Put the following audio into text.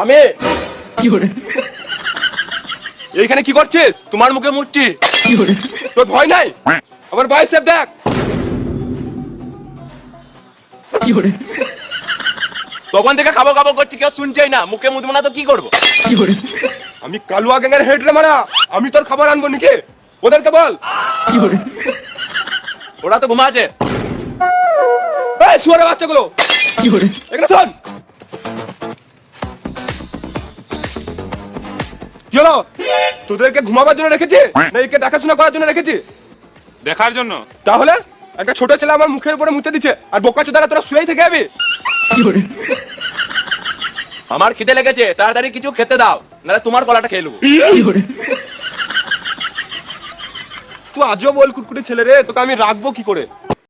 আমি এইখানে কি করছিস? তোমার মুখে মুচ্ছি। তোর ভয় নাই? আমার বাইসেপ দেখ। তখন থেকে খাবো খাবো করছি, কেউ শুনছেই না। মুখে মুদবো না তো কি করবো? আমি কালুয়া গ্যাংয়ের হেড রে মারা। আমি তোর খাবার আনবো নাকি? ওদেরকে বল। ওরা তো ঘুমাচ্ছে। এই শুয়োরের বাচ্চাগুলো, এখানে শোন। কি হলো? তোদেরকে ঘুমাবার জন্য রেখেছি না একে দেখাশোনা করার জন্য রেখেছি? দেখার জন্য। তাহলে একটা ছোট ছেলে আমার মুখের উপরে মুতে দিচ্ছে আর বোকা চোদারা তোরা শুয়েই থেকে যাবি? আমার খিদে লেগেছে, তাড়াতাড়ি কিছু খেতে দাও, নাহলে তোমার গলাটা খেয়ে নেবো। তুই আজও বল কুটকুটি ছেলে রে, তোকে আমি রাখবো কি করে?